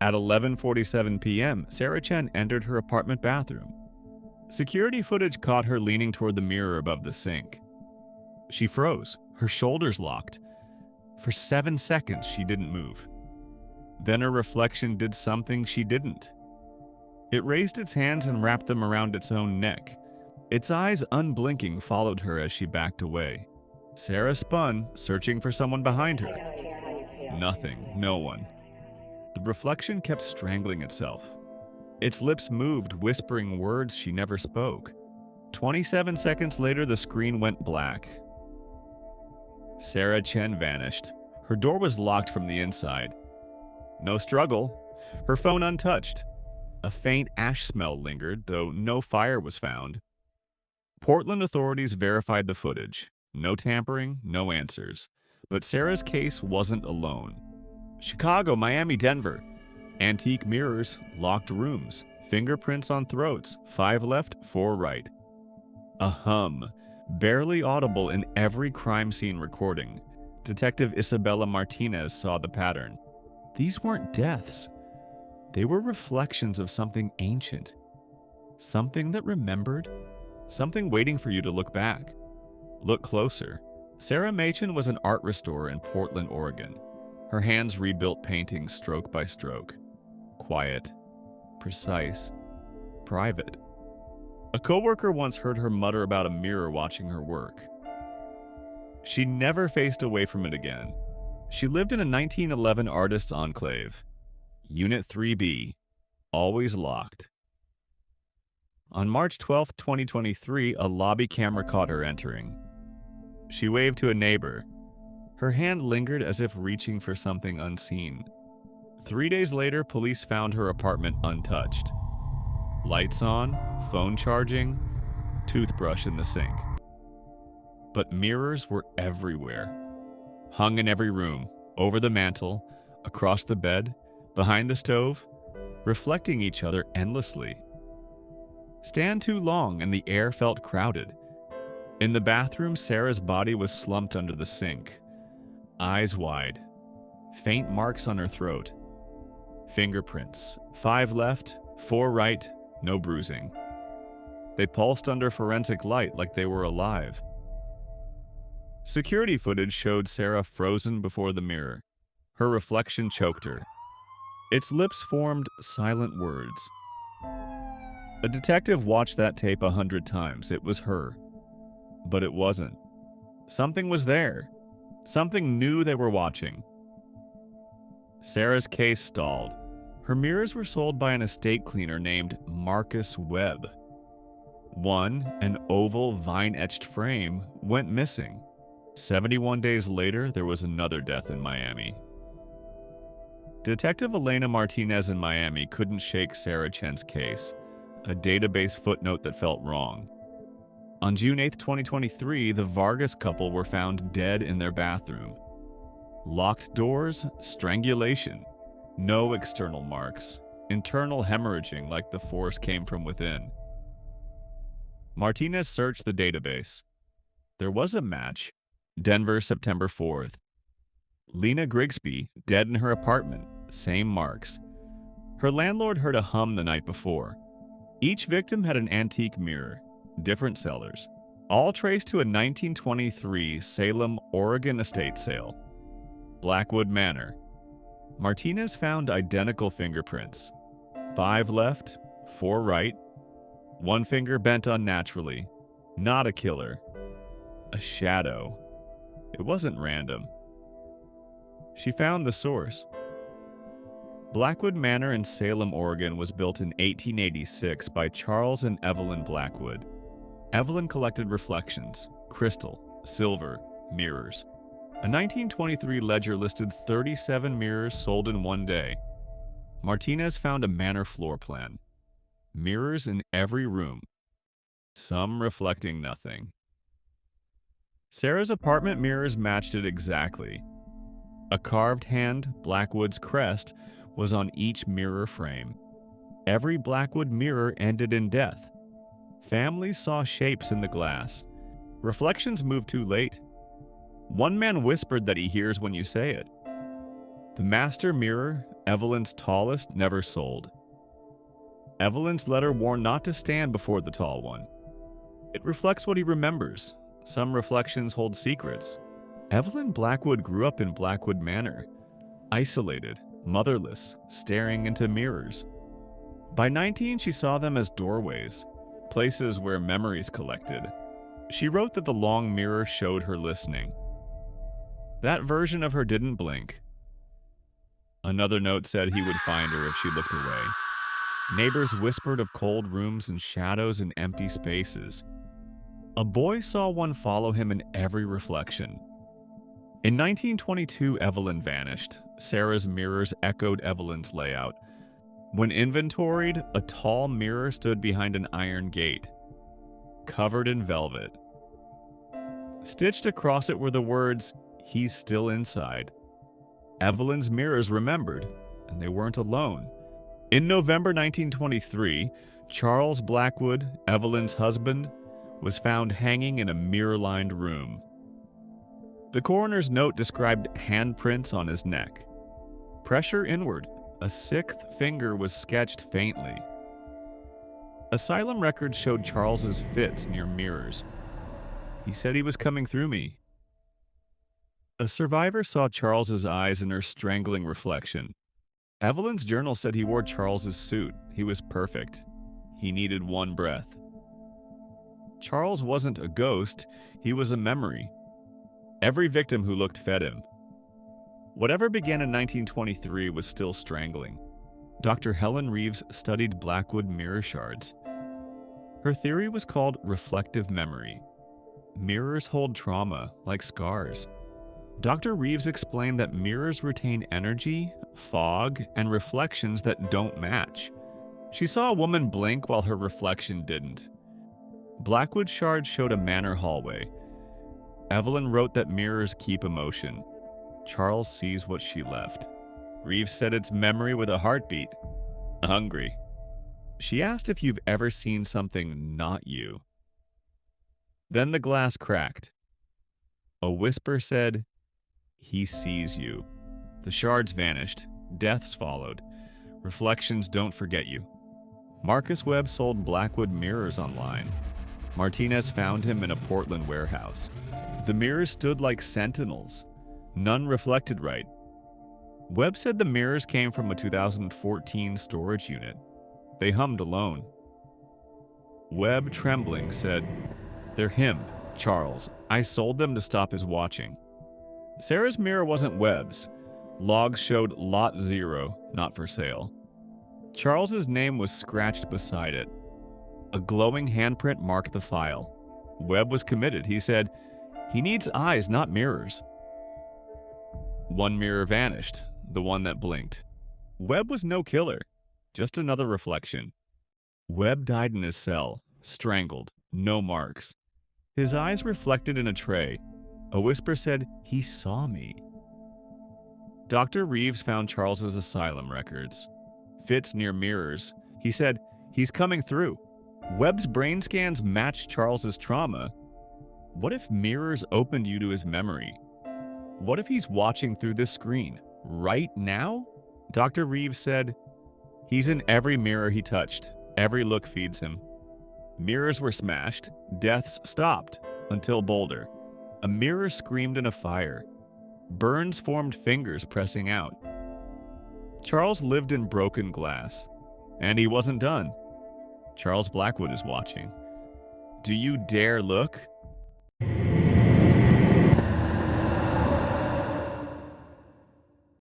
At 11:47 p.m., Sarah Chen entered her apartment bathroom. Security footage caught her leaning toward the mirror above the sink. She froze, her shoulders locked. For 7 seconds, she didn't move. Then her reflection did something she didn't. It raised its hands and wrapped them around its own neck. Its eyes, unblinking, followed her as she backed away. Sarah spun, searching for someone behind her. Nothing, no one. The reflection kept strangling itself. Its lips moved, whispering words she never spoke. 27 seconds later, the screen went black. Sarah Chen vanished. Her door was locked from the inside. No struggle. Her phone untouched. A faint ash smell lingered, though no fire was found. Portland authorities verified the footage. No tampering, no answers. But Sarah's case wasn't alone. Chicago, Miami, Denver. Antique mirrors, locked rooms, fingerprints on throats, 5 left, 4 right. A hum, barely audible in every crime scene recording. Detective Isabella Martinez saw the pattern. These weren't deaths. They were reflections of something ancient. Something that remembered. Something waiting for you to look back. Look closer. Sarah Machen was an art restorer in Portland, Oregon. Her hands rebuilt paintings stroke by stroke. Quiet, precise, private. A coworker once heard her mutter about a mirror watching her work. She never faced away from it again. She lived in a 1911 artist's enclave. Unit 3B, always locked. On March 12, 2023, a lobby camera caught her entering. She waved to a neighbor. Her hand lingered as if reaching for something unseen. 3 days later, police found her apartment untouched. Lights on, phone charging, toothbrush in the sink. But mirrors were everywhere. Hung in every room, over the mantel, across the bed, behind the stove, reflecting each other endlessly. Stand too long and the air felt crowded. In the bathroom, Sarah's body was slumped under the sink. Eyes wide. Faint marks on her throat. Fingerprints. 5 left, 4 right, no bruising. They pulsed under forensic light like they were alive. Security footage showed Sarah frozen before the mirror. Her reflection choked her. Its lips formed silent words. A detective watched that tape 100 times. It was her. But it wasn't. Something was there. Something knew they were watching. Sarah's case stalled. Her mirrors were sold by an estate cleaner named Marcus Webb. One, an oval vine-etched frame, went missing. 71 days later, there was another death in Miami. Detective Elena Martinez in Miami couldn't shake Sarah Chen's case, a database footnote that felt wrong. On June 8, 2023, the Vargas couple were found dead in their bathroom. Locked doors, strangulation. No external marks. Internal hemorrhaging like the force came from within. Martinez searched the database. There was a match. Denver, September 4th. Lena Grigsby, dead in her apartment. Same marks. Her landlord heard a hum the night before. Each victim had an antique mirror. Different sellers. All traced to a 1923 Salem, Oregon estate sale. Blackwood Manor. Martinez found identical fingerprints. 5 left, 4 right. 1 finger bent unnaturally. Not a killer. A shadow. It wasn't random. She found the source. Blackwood Manor in Salem, Oregon was built in 1886 by Charles and Evelyn Blackwood. Evelyn collected reflections, crystal, silver, mirrors. A 1923 ledger listed 37 mirrors sold in one day. Martinez found a manor floor plan. Mirrors in every room, some reflecting nothing. Sarah's apartment mirrors matched it exactly. A carved hand, Blackwood's crest, was on each mirror frame. Every Blackwood mirror ended in death. Families saw shapes in the glass. Reflections moved too late. One man whispered that he hears when you say it. The master mirror, Evelyn's tallest, never sold. Evelyn's letter warned not to stand before the tall one. It reflects what he remembers. Some reflections hold secrets. Evelyn Blackwood grew up in Blackwood Manor, isolated, motherless, staring into mirrors. By 19, she saw them as doorways, places where memories collected. She wrote that the long mirror showed her listening. That version of her didn't blink. Another note said he would find her if she looked away. Neighbors whispered of cold rooms and shadows and empty spaces. A boy saw one follow him in every reflection. In 1922, Evelyn vanished. Sarah's mirrors echoed Evelyn's layout. When inventoried, a tall mirror stood behind an iron gate, covered in velvet. Stitched across it were the words, "He's still inside." Evelyn's mirrors remembered, and they weren't alone. In November 1923, Charles Blackwood, Evelyn's husband, was found hanging in a mirror-lined room. The coroner's note described handprints on his neck. Pressure inward, a sixth finger was sketched faintly. Asylum records showed Charles's fits near mirrors. He said he was coming through me. A survivor saw Charles's eyes in her strangling reflection. Evelyn's journal said he wore Charles's suit. He was perfect. He needed one breath. Charles wasn't a ghost, he was a memory. Every victim who looked fed him. Whatever began in 1923 was still strangling. Dr. Helen Reeves studied Blackwood mirror shards. Her theory was called reflective memory. Mirrors hold trauma, like scars. Dr. Reeves explained that mirrors retain energy, fog, and reflections that don't match. She saw a woman blink while her reflection didn't. Blackwood shards showed a manor hallway. Evelyn wrote that mirrors keep emotion. Charles sees what she left. Reeves said it's memory with a heartbeat. Hungry. She asked if you've ever seen something not you. Then the glass cracked. A whisper said, "He sees you." The shards vanished. Deaths followed. Reflections don't forget you. Marcus Webb sold Blackwood mirrors online. Martinez found him in a Portland warehouse. The mirrors stood like sentinels. None reflected right. Webb said the mirrors came from a 2014 storage unit. They hummed alone. Webb, trembling, said, "They're him, Charles. I sold them to stop his watching." Sarah's mirror wasn't Webb's. Logs showed Lot 0, not for sale. Charles's name was scratched beside it. A glowing handprint marked the file. Webb was committed. He said, "He needs eyes, not mirrors." One mirror vanished, the one that blinked. Webb was no killer, just another reflection. Webb died in his cell, strangled, no marks. His eyes reflected in a tray. A whisper said, "He saw me." Dr. Reeves found Charles's asylum records. Fits near mirrors. He said, "He's coming through." Webb's brain scans matched Charles's trauma. What if mirrors opened you to his memory? What if he's watching through this screen right now? Dr. Reeves said, "He's in every mirror he touched. Every look feeds him." Mirrors were smashed. Deaths stopped until Boulder. A mirror screamed in a fire. Burns formed fingers pressing out. Charles lived in broken glass. And he wasn't done. Charles Blackwood is watching. Do you dare look?